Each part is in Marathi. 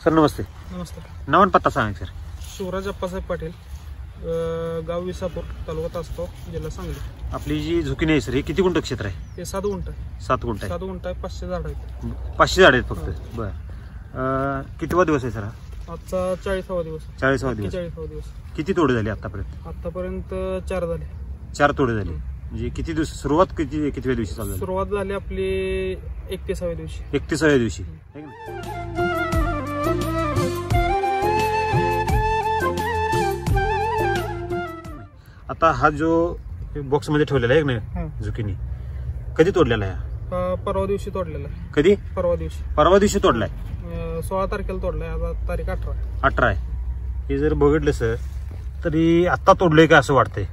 सर नमस्ते. नमस्कार. नाव आणि पत्ता सांगा सर. शिवराज अप्पासाहेब पाटील, गाव विसापूर, तालुका तासगाव, जिल्हा सांगली. आपली जी झुकिनी आहे सर, हे किती गुंठ क्षेत्र आहे? हे 7 गुंठ आहे. 7 गुंठ आहे. 7 गुंठ आहे. 500 झाड आहेत. 500 झाड आहेत फक्त. बर. कितवा दिवस आहे सर? आजचा 40वा दिवस. 40वा दिवस. 40वा दिवस. किती तोडे झाले आतापर्यंत? आतापर्यंत 4 झाले. 4 तोडे झाले. म्हणजे किती दिवस सुरुवात कितव्या दिवशी चालू झाली? सुरुवात झाली आपली 31व्या दिवशी. 31व्या दिवशी. आता हा जो बॉक्स मध्ये ठेवलेला आहे ना झुकिनी, कधी तोडलेला आहे? परवा दिवशी तोडलेला आहे. कधी? परवा दिवशी तोडलाय. 16 तारखेला तोडलाय. आता तारीख 18 आहे. हे जर बघितलं सर तरी आता तोडलंय का असं वाटतंय,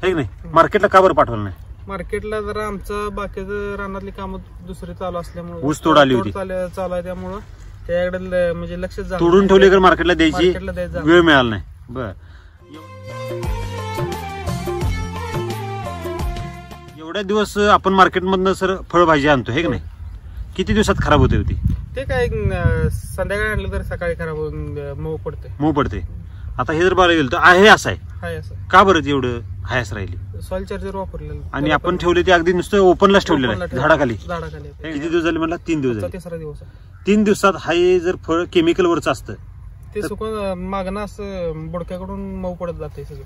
है नाही? मार्केटला का बरं पाठवलं नाही? मार्केटला जरा आमचं बाकीचं रानातली कामं दुसरी चालू असल्यामुळे, ऊस तोड आली होती चालू आहे, त्यामुळं त्याकडे म्हणजे लक्ष तोडून ठेवले तर मार्केटला द्यायची वेळ मिळाला नाही. बर. एवढ्या दिवस आपण मार्केटमधनं सर फळभाजी आणतो, हे की नाही? किती दिवसात खराब होते होती ते? काय संध्याकाळी आणलं तर सकाळी खराब होऊन मऊ पडते. आता हे जर बघायला गेलं तर आहे असं आहे. असं का बरं एवढं हायस राहिली? सॉइल चार्जर वापरलेलं आणि आपण ठेवले ते अगदी नुसतं ओपनलाच ठेवलेलं आहे झाडाखाली. किती दिवस झाले मला? 3 दिवस झाले. 3रा दिवस. 3 दिवसात हाय जर फळ केमिकल वरच असतं ते सुकून मागणं असं बुडक्याकडून मऊ पडत जाते सगळं.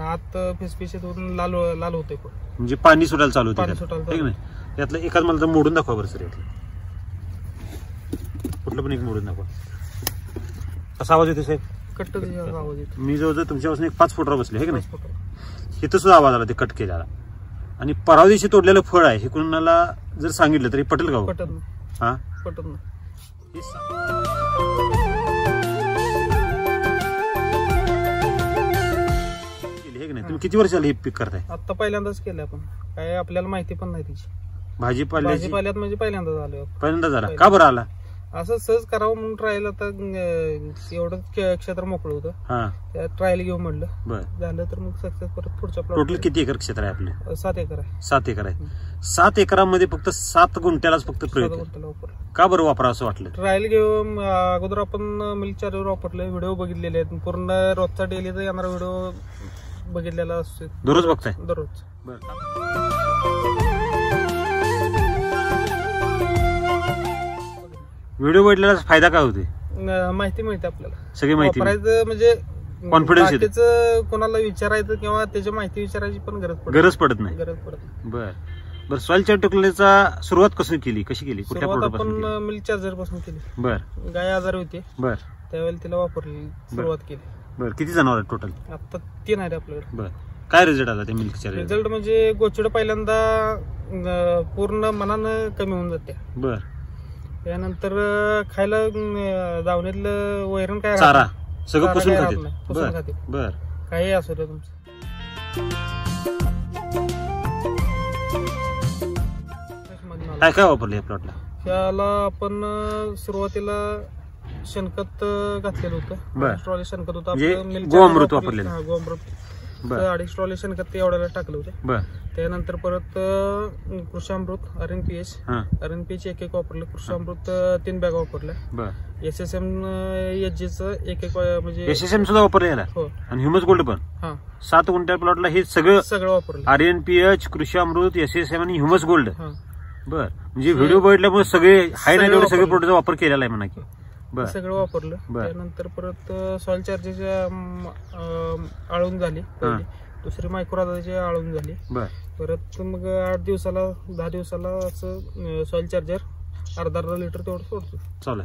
आत फिसफिशीत होऊन लाल होते. म्हणजे पाणी सुटायला चालू होते. यातलं एखाद मला तर मोडून दाखवा बरं सर. यातलं कुठलं पण एक मोडून दाखवा. कसा आवाज येतो साहेब? कट्ट आवाज येतो. मी जवळजवळ तुमच्यापासून एक 5 फुटावर बसले, हे की नाही? इथं सुद्धा आवाज आला ते कट केल्याला. आणि परवा दिवशी तोडलेलं फळ आहे हे कुणाला जर सांगितलं तरी पटेल का? पटत नाही. तुम्ही किती वर्ष झाली हे पीक करताय? आता पहिल्यांदाच केलं आपण. काय आपल्याला माहिती पण नाही त्याची. भाजीपाल्यात म्हणजे पहिल्यांदा झाला. का बरं आला? असं सहज करावं म्हणून ट्रायल. आता एवढं क्षेत्र मोकळं होतं, ट्रायल घेऊन म्हणलं. झालं तर मग सक्सेस. परत पुढच्या टोटल किती एकर क्षेत्र आहे आपलं? 7 एकर आहे. 7 एकर आहे. 7 एकरामध्ये फक्त 7 गुंठ्यालाच फक्त प्रयोग का बरं वापरा असं वाटलं? ट्रायल घेऊन अगोदर आपण मिल्क चार्जर वापरलं. व्हिडिओ बघितलेले आहेत. पूर्ण रोजचा डेलीचा येणारा व्हिडिओ बघितलेला असतो. दररोज बघताय? दररोज. व्हिडिओ बघितलेला फायदा काय होते? माहिती मिळते आपल्याला. सगळी माहिती वापरायचं म्हणजे कॉन्फिडन्स येते. कोणाला विचारायचं किंवा त्याची माहिती विचारायची पण गरज पडत नाही. बरं. सॉइल चार्जर टेक्नॉलॉजीचा सुरुवात कशी केली? कुठल्या आपण मिल्क चार्जर पासून केली. गाय आजारी होती. त्यावेळेला तिला वापरली, सुरुवात केली. किती जनावर टोटल? आता 3 आहेत आपल्याकडे. काय रिझल्ट आला त्या मिल्क चार्जर? रिझल्ट म्हणजे गोचिड पहिल्यांदा पूर्ण मनानं कमी होऊन जाते. त्यानंतर खायला दावणीतलं वैरण काय चारा सगळं पुसून खाते. काही असू दे तुमचं. काय वापरले या प्लॉटला? त्याला आपण सुरुवातीला शेणखत घातलेलं होतं. ट्रॉली शेणखत होतं. गोअमृत वापरलेलं. गोअमृत 2.5 ट्रॉली शेणखत एवढ्याला टाकलं होतं. त्यानंतर परत कृषामृत, RNPH 1 वापरलं. कृषामृत 3 बॅग वापरल्या. SSM HG एक म्हणजे SSM सुद्धा वापरले. आणि ह्युमस गोल्ड पण. 7 गुंठ्या प्लॉटला हे सगळं वापरलं. RNPH, कृषामृत, SSM आणि ह्युमस गोल्ड. म्हणजे व्हिडिओ बघितल्यामुळे सगळे हाय नाही तेवढे सगळे प्रोडक्टचा वापर केलेला आहे म्हणा की. सगळं वापरलं. त्यानंतर परत सॉइल चार्जरच्या आळून झाली. दुसरी मायक्रोराजाची आळून झाली. परत मग 8 दिवसाला 10 दिवसाला असं सॉइल चार्जर अर्धा लिटर तेवढं सोडतो. चालू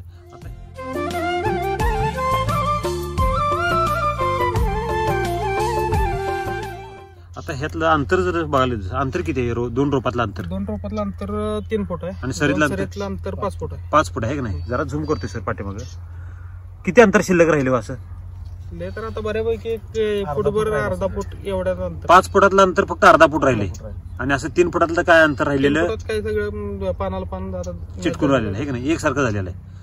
आता ह्यातलं अंतर जर बघायला, अंतर किती आहे? 2 रोपातलं अंतर? 2 रोपातलं अंतर 3 फूट आहे. आणि सरीतलं अंतर 5 फूट आहे. 5 फूट आहे की नाही? जरा झूम करतोय सर पाठीमागं. किती अंतर शिल्लक राहिले असं? तर आता बऱ्यापैकी फूटभर अर्धा फूट एवढ्याच अंतर. 5 फुटातलं अंतर फक्त अर्धा फूट राहिले. आणि असं 3 फुटातलं काय अंतर राहिलेलं? काही सगळं पानाला पान चिटकून राहिलेलं आहे की नाही? एकसारखं झालेलं आहे.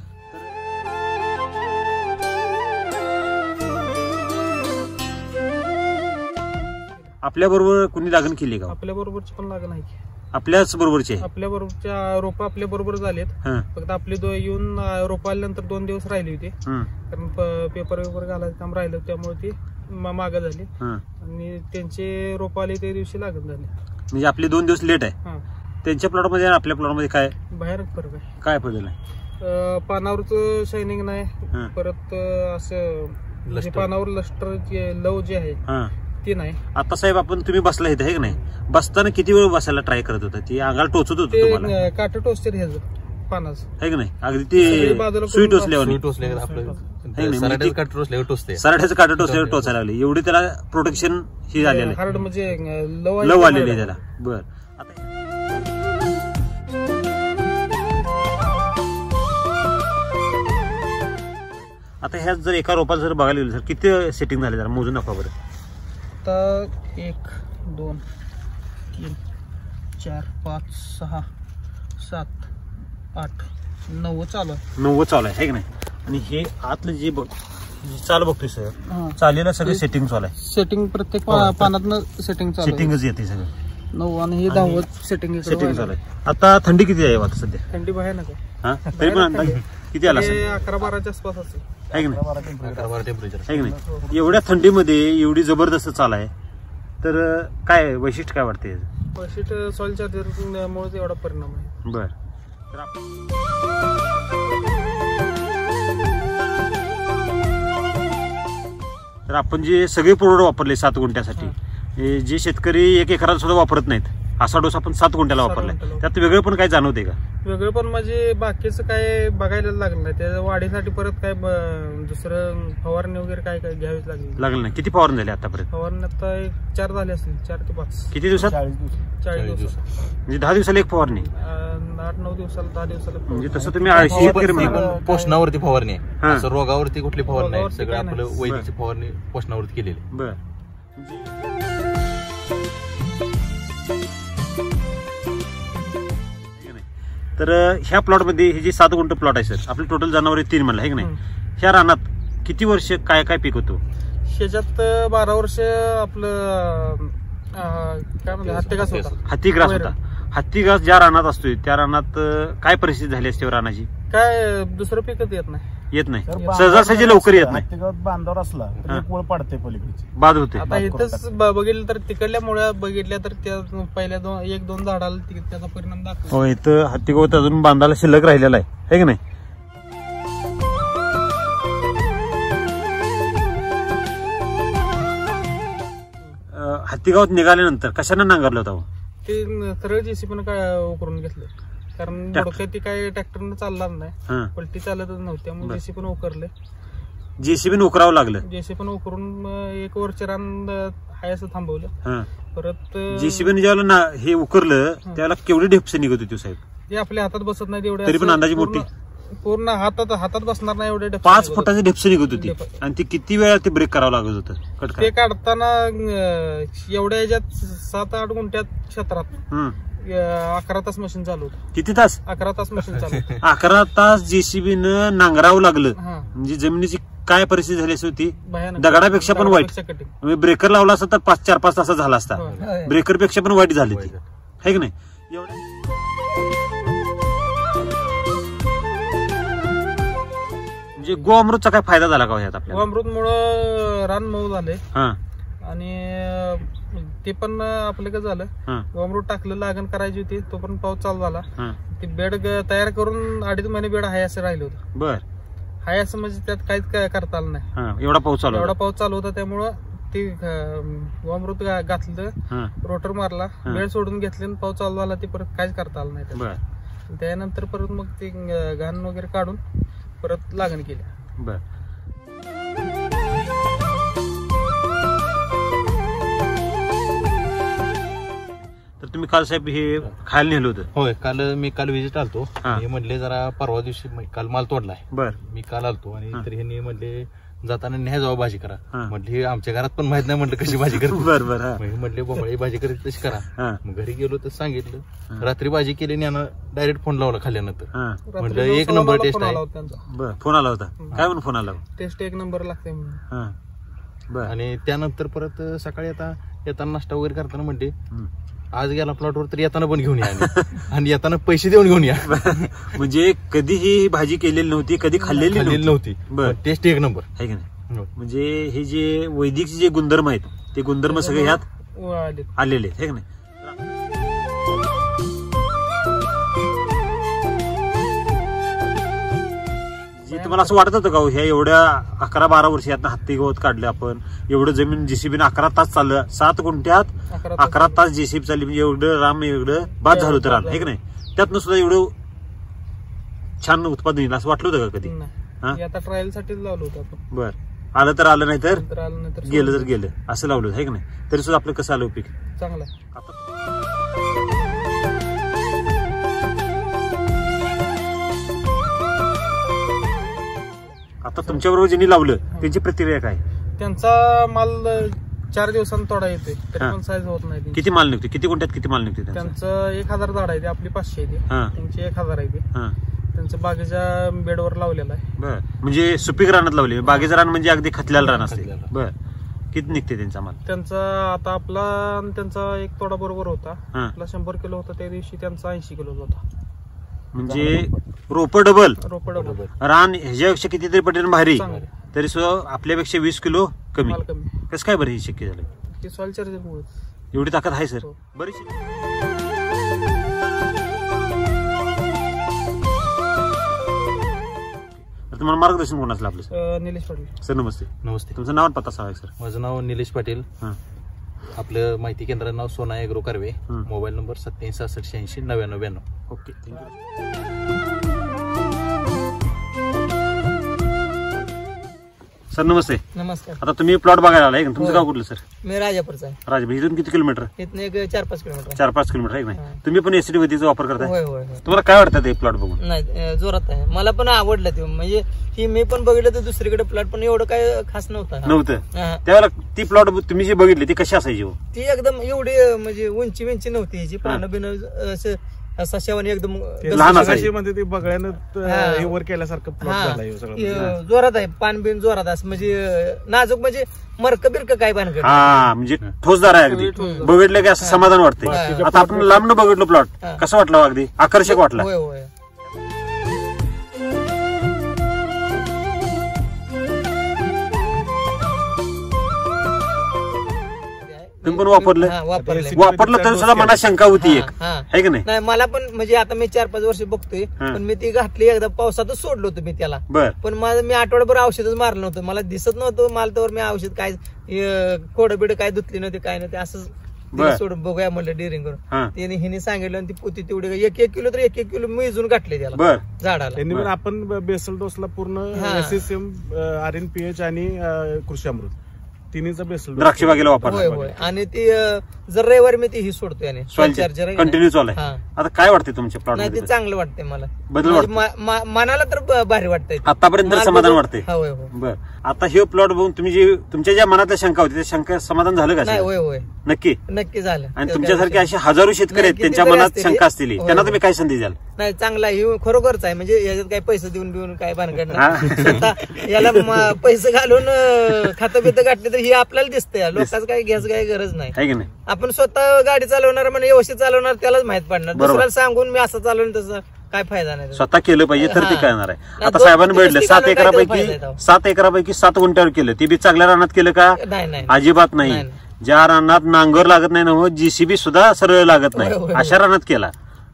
आपल्या बरोबर कुणी लागण केली का? आपल्या बरोबरची पण लागण आहे. आपल्याच बरोबरचे आपल्या बरोबरच्या रोपं आपल्या बरोबर झालेत. फक्त आपली येऊन रोपं आल्यानंतर 2 दिवस राहिली होती, कारण पेपर वेपर घालायचं काम राहिलं, त्यामुळे ती मागं झाली आणि त्यांचे रोपं आले त्या दिवशी लागण झाले. म्हणजे आपले 2 दिवस लेट आहे. त्यांच्या प्लॉट मध्ये आणि आपल्या प्लॉट मध्ये काय भयानक फरक आहे. काय बदल आहे? पानावरच शायनिंग नाही, परत असं पानावर लस्टर लव जे आहे ते नाही. आता साहेब आपण तुम्ही बसला इथे आहे की नाही, बसताना किती वेळ बसायला ट्राय करत होता? ती अंगाला टोचत होत ते काट टोचते ह्याचं पानाचं आहे की नाही, अगदी ते सुई टोचल्यावर सराठ्याचं काट टोचल्यावर टोचायला लागले, एवढी त्याला प्रोटेक्शन ही झालेलं हार्ड म्हणजे लव आलेली आहे त्याला. बर आता ह्यात जर एका रोपात जर बघायला गेलं सर किती सेटिंग झाले जरा मोजून दाखवा बरं. आता 1 2 3 4 5 6 7 8 9 चालू आहे. 9 चालू आहे की नाही. आणि हे आतलं जे चाल बघतोय सर, चालेला सगळं सेटिंग चालू आहे. सेटिंग प्रत्येक पानातनं सेटिंगच येते सगळं. 9 आणि हे 10 सेटिंग चालू आहे. आता थंडी किती आहे आता सध्या? थंडी भयानक आहे. तरी पण अंदाज किती आला? 11-12च्या आसपास असेल आहे की नाही. एवढ्या थंडीमध्ये एवढी जबरदस्त चाल आहे, तर काय वैशिष्ट्य काय वाटते? वैशिष्ट्य सॉइल चार्जरमुळे एवढा परिणाम आहे. बर तर आपण जे सगळे प्रोडक्ट वापरले 7 गुंठ्यासाठी, जे शेतकरी 1 एकराला सुद्धा वापरत नाहीत, असा डोस आपण 7 गुंठ्याला वापरलाय, त्यात वेगळं पण काय जाणवते का? वेगळं पण म्हणजे बाकीचं काय बघायला लागलं नाही. त्या वाढीसाठी परत काय दुसरं फवारणी वगैरे काय काय घ्यावीच लागलं नाही. किती फवारणी झाली आतापर्यंत? फवारणी आता 4 झाले असतील, 4 ते 5. किती दिवसात? 40 दिवस म्हणजे 10 दिवसाला एक फवारणी, 8-9 दिवसाला 10 दिवसाला. म्हणजे तसं तुम्ही 80 पोषणावरती फवारणी आहे, असं रोगावरती कुठली फवारणी नाही, सगळं आपलं वैद्यकीय फवारणी पोषणावरती केलेली. बर तर ह्या प्लॉट मध्ये हे जे 7 गुंठ प्लॉट आहे सर, आपले टोटल जनावरे 3 म्हणलं आहे की नाही. ह्या रानात किती वर्ष काय काय पीक होतो? ह्याच्यात 12 वर्ष आपलं काय म्हणजे हत्तीघास होता. हत्तीघास ज्या रानात असतोय त्या रानात काय परिस्थिती झाली असते रानाची? काय दुसरं पिकच येत नाही. सहजासहजी लवकर येत नाही. बांधावर असला पडते पलीकडची बाद होते. आता इथंच बघितलं तर तिकडल्या मुळ्या बघितल्या तर त्या पहिल्या 1-2 झाडाला त्याचा परिणाम दाखवतो. हो, इथं हत्ती गवत अजून बांधायला शिल्लक राहिलेला आहे की नाही. हत्तीगावात निघाल्यानंतर कशाने नांगरलं होतं? ते सरळ जेसीबीनं काय उकरून घेतलं, कारण मोडक्या ती काय ट्रॅक्टरनं चालणार नाही, पलटी चालतच नव्हती, त्यामुळे जेसीबीनं उकरले. जेसीबीनं उकरावं लागलं. जेसीबीनं उकरून 1 वर्ष रान हाय असं थांबवलं. परत जेसीबीने ज्यावेळेला हे उकरलं त्यावेळेला केवढी ढेपसे निघत होती साहेब? ते आपल्या हातात बसत नाही तेवढे, तरी पण अंदाजे मोठी पूर्ण हातात बसणार नाही एवढे 5 फुटाचे ढेपसे निघत होती. आणि ती किती वेळा ते ब्रेक करावं लागत होतं? ते काढताना एवढ्या ह्याच्यात 7-8 गुंठ्यात क्षेत्रात 11 तास मशीन चालू होतं. किती तास? 11 तास मशीन चालू होतं. 11 तास जेसीबीनं नांगरावं लागलं. म्हणजे जमिनीची काय परिस्थिती झाली असती होती? दगडापेक्षा पण वाईट. ब्रेकर लावला असता तर 4-5 तासात झाला असता. ब्रेकर पेक्षा पण वाईट झाली ती, है की नाही. म्हणजे गोअमृतचा काय फायदा झाला का यात आपल्याला? गोअमृतमुळं रान मऊ झाले आणि ते पण आपलं काय झालं, गोअमृत टाकलं, लागण करायची होती, तो पण पाऊस चालू झाला. ते बेड तयार करून 2.5 महिने बेड हाय असं राहिलं होतं. बर हाय असं म्हणजे त्यात काहीच करता आलं नाही. एवढा पाऊस चालू होता, त्यामुळं ते गोअमृत घातलं, रोटर मारला, बेड सोडून घेतले, पाऊस चालू झाला, ते परत काहीच करता आलं नाही. त्यानंतर परत मग ते घाण वगैरे काढून परत लागण केली. बर तर तुम्ही काल साहेब हे खायला नेलं होतं? होय, काल विजिट आलतो. हे म्हणले जरा परवा दिवशी काल माल तोडलाय. बर मी काल आलतो आणि तर ह्यांनी म्हणले जाताना न्याय जाऊ भाजी करा. म्हटली आमच्या घरात पण माहित नाही, म्हटलं कशी भाजी करते. बरोबर म्हटले बोंबळी भाजी करत तशी करा. मग घरी गेलो तर सांगितलं, रात्री भाजी केली आणि डायरेक्ट फोन लावला खाल्ल्यानंतर. म्हटलं 1 नंबर टेस्ट आहे. फोन आला होता? काय म्हणून फोन आला? टेस्ट 1 नंबर लागते म्हणून. आणि त्यानंतर परत सकाळी आता येताना नाश्ता वगैरे करताना म्हणते आज गेला प्लॉटवर तर येताना पण घेऊन या आणि येताना पैसे देऊन घेऊन या. म्हणजे कधी ही भाजी केलेली नव्हती, कधी खाल्लेली नव्हती. टेस्ट एक नंबर आहे की नाही. म्हणजे हे जे वैदिक जे गुणधर्म आहेत ते गुणधर्म सगळे ह्यात आलेले आहेत, है की नाही. तुम्हाला असं वाटत होतं का ह्या एवढ्या 11-12 वर्ष यातनं हत्ती गवत काढलं आपण, एवढं जमीन जेसीबीनं 11 तास चाललं, 7 गुंठ्यात 11 तास जेसीबी चालली, म्हणजे एवढं राम एवढं बाद झालं होतं रान, आहे की नाही. त्यातनं सुद्धा एवढं छान उत्पादन येईल असं वाटलं होतं का कधी. आता ट्रायल साठीच लावलं होतं आपण. बर, आलं तर आलं, नाही तर गेलं तर गेलं असं लावलं होतं, आहे की नाही. तरी सुद्धा आपलं कसं आलं पीक चांगलं. आता तुमच्या बरोबर ज्यांनी लावलं त्यांची प्रतिक्रिया काय. त्यांचा माल 4 दिवसांत तोडा येते, तरी पण साईज होत नाही. किती माल निघतो, किती गुंठ्यात किती माल निघतो त्यांचं 1000 झाड आहे ते, आपली 500 आहे ते, त्यांची 1000 आहे ते. त्यांचं बागेच्या बेडवर लावलेलं आहे. बर, म्हणजे सुपीक रानात लावले, बागेचं रान म्हणजे अगदी खतल्याला रान असते. बर, किती निघते त्यांचा माल. त्यांचा आता आपला त्यांचा एक तोडा बरोबर होता, आपला 100 किलो होता, त्या दिवशी त्यांचा 80 किलो होता. म्हणजे रोप डबल डबल रान ह्याच्यापेक्षा कितीतरी पटीने भारी, तरी सुद्धा आपल्यापेक्षा 20 किलो कमी. कसं काय बरं हे शक्य झालं. ते सॉइल चार्जरमुळे एवढी ताकद आहे सर. बरीचशी तुम्हाला मार्गदर्शन कोणाचं आपलं. निलेश पाटील सर. नमस्ते. नमस्ते. तुमचं नाव पत्ता सांगा सर. माझं नाव निलेश पाटील. आपलं माहिती केंद्राचं नाव Sona Agro Karve. Mobile number 8766809992. Okay, thank you. Sir नमस्ते. नमस्कार. आता तुम्ही प्लॉट बघायला आलाय, तुमचं गाव कुठलं सर. मी राजापूरचा आहे. राजापूर. इथून किती किलोमीटर. इथून एक 4-5 किलोमीटर. 4-5 किलोमीटर आहे. नाही तुम्ही पण एसिडी वतीचा वापर करताय. होय होय. तुम्हाला काय वाटतं ते प्लॉट बघून. नाही जोरात आहे, मला पण आवडलं ते. म्हणजे ही मी पण बघितलं तर दुसरीकडे प्लॉट पण एवढं काय खास नव्हतं. त्यावेळेला ती प्लॉट तुम्ही जी बघितली ती कशी असायची. ती एकदम एवढी म्हणजे उंची नव्हती ह्याची, पानं बिनं असं सशावानी एकदम लहान असायची. म्हणजे ती बघण्यानं वर केल्यासारखं जोरात आहे. पान बिन जोरात असं म्हणजे नाजूक, म्हणजे मरक बिरक काय पान म्हणजे ठोसदार आहे अगदी. बघितलं की असं समाधान वाटतंय. आता आपण लांबनं बघितलं प्लॉट, कसं वाटलं. अगदी आकर्षक वाटलं. होय होय. तुम्ही पण वापरलं तरी सुद्धा मनात शंका होती एक, आहे की नाही. मला पण म्हणजे आता मी 4-5 वर्ष बघतोय, पण मी ती घातली एकदा पावसातच सोडलो होतो मी त्याला. पण माझं मी आठवड्याभर औषधच मारलं नव्हतं, मला दिसत नव्हतं माल तर मी औषध काय खोडं बिड काय धुतली नव्हती काय नव्हते, असं सोडून बघूया म्हणलं डेअरिंग करून. त्याने हिने सांगितलं आणि ती पोती तेवढी 1-1 किलो तर 1-1 किलो मी इजून घातले त्याला झाडाला. आपण बेसल डोसला पूर्ण SSM, RNPH आणि कृषी अमृत तिन्हीचा बेसल द्राक्ष बागेला वापरला. आणि ती जर रविवारी मी ती सोडतोय आणि चार्जर कंटिन्यू चालू आहे. आता काय वाटते तुमच्या प्लॉट. नाही, ते चांगलं वाटतंय मला. बदल मनाला तर भारी वाटतंय. आतापर्यंत समाधान वाटतंय. बर, आता हे प्लॉट बघून तुम्ही जे तुमच्या ज्या मनातल्या शंका होती त्या शंका समाधान झालं का. होय होय, नक्की झालं. आणि तुमच्यासारखे असे हजारो शेतकरी आहेत त्यांच्या मनात शंका असतील, त्यांना तुम्ही काय संधी द्याल. नाही, चांगला ही खरोखरच आहे. म्हणजे याच्यात काही पैसे देऊन काय भानगड नाही. याला पैसे घालून खातं बितं गाठले तर ही आपल्याला दिसतंय. लोकांचं काही घ्यायचं काही गरज नाही. आपण स्वतः गाडी चालवणार म्हणजे व्यवस्थित चालवणार त्यालाच माहित पडणार. दुसऱ्याला सांगून मी असं चालवलं तसं काय फायदा नाही. स्वतः केलं पाहिजे तर ते कळणार आहे. आता साहेबांनी भेटलं 7 एकरापैकी 7 गुंठ्यावर केलं. ते बी चांगल्या रानात केलं का. अजिबात नाही. ज्या रानात नांगर लागत नाही ना, JCB सुद्धा सरळ लागत नाही अशा रानात केला.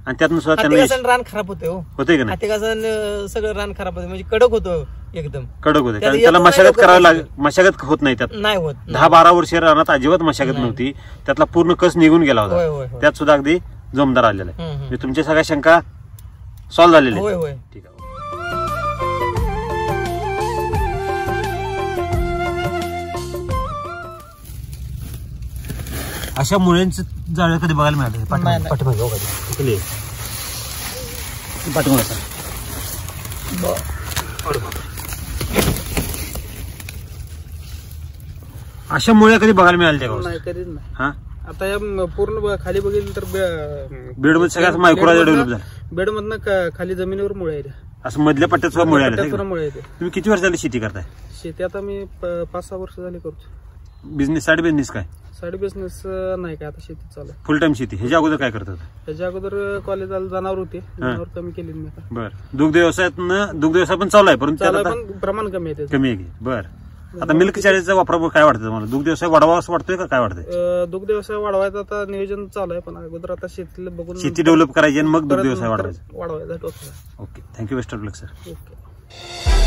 आणि त्यातून सुद्धा त्यांना रान खराब होते की नाही. सगळं रान खराब होते, म्हणजे कडक होतो, एकदम कडक होते. कारण त्याला मशागत करावी लागेल. मशागत होत नाही त्यात. नाही होत. 10-12 वर्ष रानात अजिबात मशागत नव्हती. त्यातला पूर्ण कस निघून गेला होता. त्यात सुद्धा अगदी जोमदार आलेला आहे. तुमच्या सगळ्या शंका सॉल्व्ह झालेल्या. ठीक आहे. अशा मुळ्यांचं जाळं कधी बघायला मिळालं. अशा मुळ्या कधी बघायला मिळाल्या नाही, कधीच नाही. आता या पूर्ण खाली बघितलं तर बेड मध्ये सगळ्यात मायक्रोरायझा डेव्हलप झाला. बेड मधनं खाली जमिनीवर मुळे आहेत. असं मधल्या पट्ट्यात सुद्धा मुळे आले. मुळे आहेत. तुम्ही किती वर्ष झाली शेती करताय. शेती आता मी 5-6 वर्ष झाली करतो. बिझनेस साईड बिझनेस काय? साईड बिझनेस नाही काय, आता शेती चालू आहे. फुल टाइम शेती. ह्याच्या अगोदर काय करतात? ह्याच्या अगोदर कॉलेजला जनावर होते, जनावर कमी केली मी आता. बर. दुग्ध व्यवसाय पण चालू आहे, परंतु चालू आहे, पण प्रमाण कमी आहे कमी आहे. बर. आता मिल्क चार्जरचा वापरावर काय वाटतं तुम्हाला? दुग्ध व्यवसाय वाढवा असं वाटतोय का काय वाटतंय? दुग्ध व्यवसाय वाढवायचं आता नियोजन चालू आहे, पण अगोदर आता शेतीला बघून शेती डेव्हलप करायची आणि मग दुग्ध व्यवसाय वाढवायचा. वाढवायचा. Okay, thank you, best of luck sir. Okay.